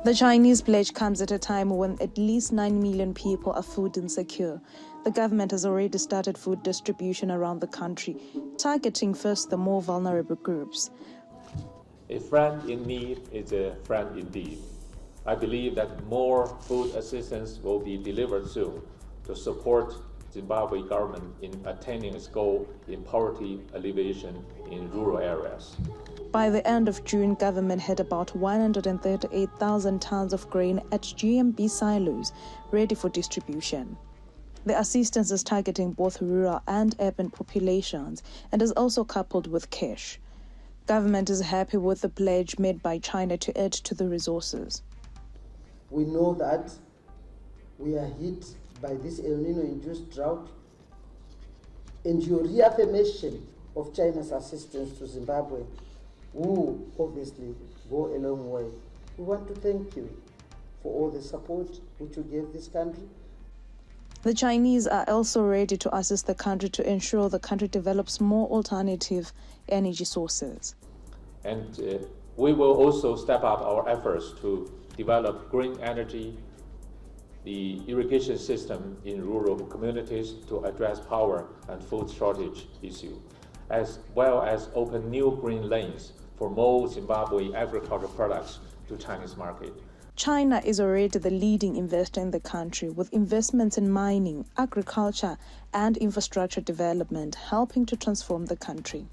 The Chinese pledge comes at a time when at least 9 million people are food insecure. The government has already started food distribution around the country, targeting first the more vulnerable groups. A friend in need is a friend indeed. I believe that more food assistance will be delivered soon to support Zimbabwe government in attaining its goal in poverty alleviation in rural areas. By the end of June, government had about 138,000 tons of grain at GMB silos ready for distribution. The assistance is targeting both rural and urban populations and is also coupled with cash. Government is happy with the pledge made by China to add to the resources. We know that we are hit by this El Nino-induced drought, and your reaffirmation of China's assistance to Zimbabwe will obviously go a long way. We want to thank you for all the support which you gave this country. The Chinese are also ready to assist the country to ensure the country develops more alternative energy sources. And we will also step up our efforts to develop green energy, the irrigation system in rural communities to address power and food shortage issue, as well as open new green lanes for more Zimbabwe agricultural products to Chinese market. China is already the leading investor in the country, with investments in mining, agriculture, and infrastructure development helping to transform the country.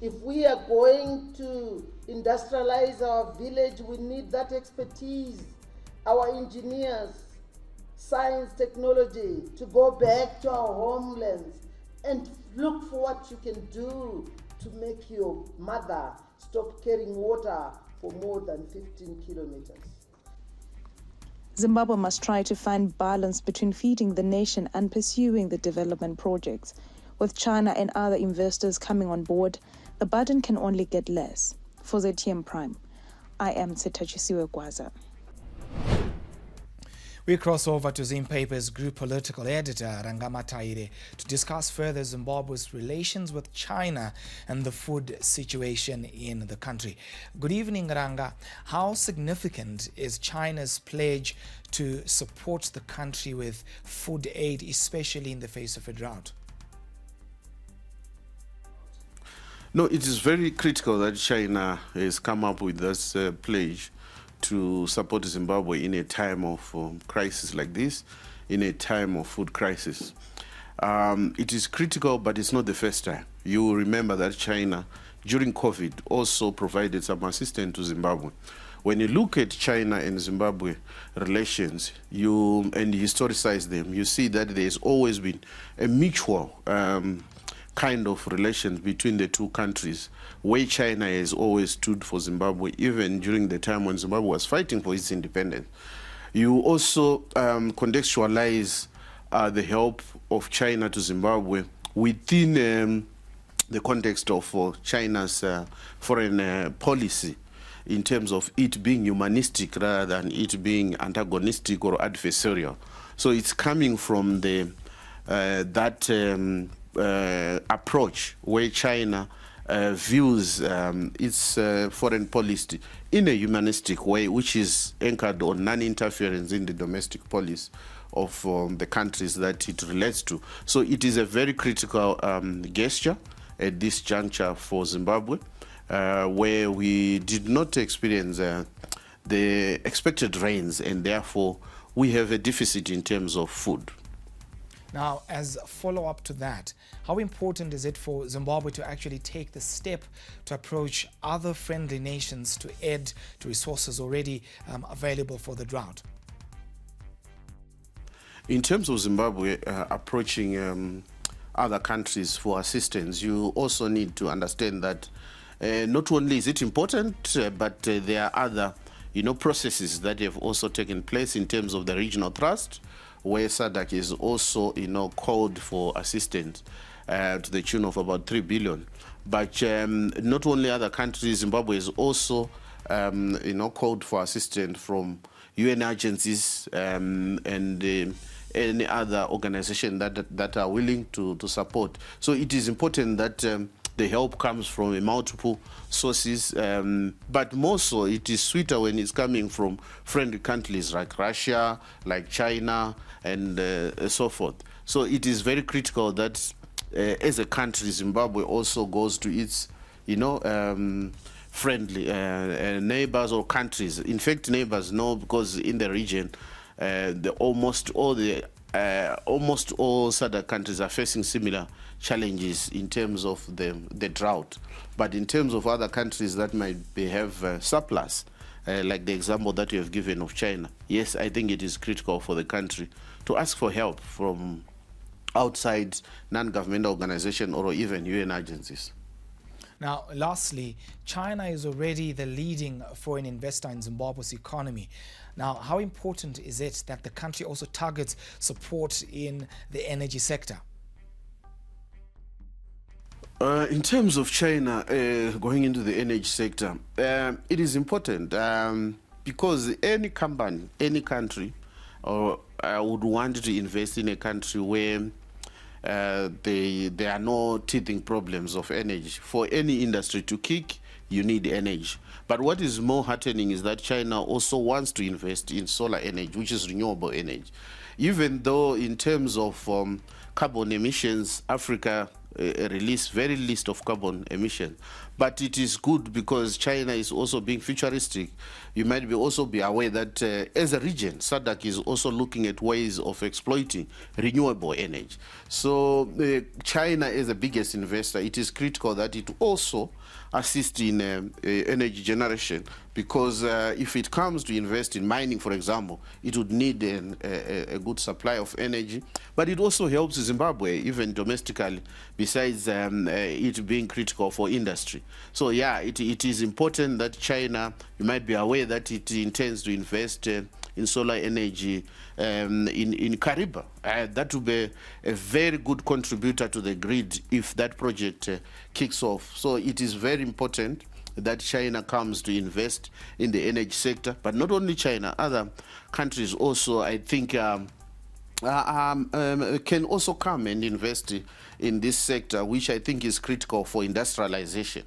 If we are going to industrialize our village, we need that expertise, our engineers, science, technology, to go back to our homelands and look for what you can do to make your mother stop carrying water for more than 15 kilometers. Zimbabwe must try to find balance between feeding the nation and pursuing the development projects. With China and other investors coming on board, the burden can only get less. For ZTM Prime, I am Setachisiwe Gwaza. We cross over to Zim Paper's group political editor, Rangama Taire, to discuss further Zimbabwe's relations with China and the food situation in the country. Good evening, Ranga. How significant is China's pledge to support the country with food aid, especially in the face of a drought? No, it is very critical that China has come up with this pledge to support Zimbabwe in a time of crisis like this, in a time of food crisis. It is critical, but it's not the first time. You will remember that China, during COVID, also provided some assistance to Zimbabwe. When you look at China and Zimbabwe relations, and historicize them, you see that there's always been a mutual kind of relations between the two countries, where China has always stood for Zimbabwe, even during the time when Zimbabwe was fighting for its independence. You also contextualize the help of China to Zimbabwe within the context of China's foreign policy, in terms of it being humanistic rather than it being antagonistic or adversarial. So it's coming from the approach where China views its foreign policy in a humanistic way, which is anchored on non-interference in the domestic policy of the countries that it relates to. So it is a very critical gesture at this juncture for Zimbabwe, where we did not experience the expected rains, and therefore we have a deficit in terms of food. Now, as a follow-up to that, how important is it for Zimbabwe to actually take the step to approach other friendly nations to add to resources already available for the drought? In terms of Zimbabwe approaching other countries for assistance, you also need to understand that not only is it important, but there are other processes that have also taken place in terms of the regional trust, where SADC is also, called for assistance to the tune of about 3 billion. But not only other countries, Zimbabwe is also, called for assistance from UN agencies and any other organization that are willing to support. So it is important that the help comes from multiple sources, but more so it is sweeter when it's coming from friendly countries like Russia, like China, and so forth. So it is very critical that as a country, Zimbabwe also goes to its, friendly neighbors or countries. In fact, neighbors know, because in the region, almost all SADC countries are facing similar challenges in terms of the drought. But in terms of other countries that might have surplus, like the example that you have given of China, yes, I think it is critical for the country to ask for help from outside non-governmental organizations or even UN agencies. Now, lastly, China is already the leading foreign investor in Zimbabwe's economy. Now, how important is it that the country also targets support in the energy sector? In terms of China going into the energy sector, it is important because any company, any country, would want to invest in a country where there are no teething problems of energy. For any industry to kick, you need energy. But what is more heartening is that China also wants to invest in solar energy, which is renewable energy. Even though in terms of carbon emissions, Africa release very least of carbon emissions. But it is good because China is also being futuristic. You might also be aware that as a region, SADC is also looking at ways of exploiting renewable energy. So China is the biggest investor. It is critical that it also assist in energy generation, because if it comes to invest in mining, for example, it would need a good supply of energy. But it also helps Zimbabwe, even domestically, besides it being critical for industry. So yeah, it is important that China, you might be aware that it intends to invest in solar energy in Kariba. That will be a very good contributor to the grid if that project kicks off. So it is very important that China comes to invest in the energy sector, but not only China, other countries also, I think, can also come and invest in this sector, which I think is critical for industrialization.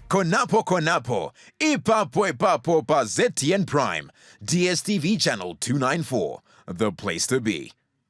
Konapo, ipapo pa ZTN Prime, DSTV channel 294, the place to be.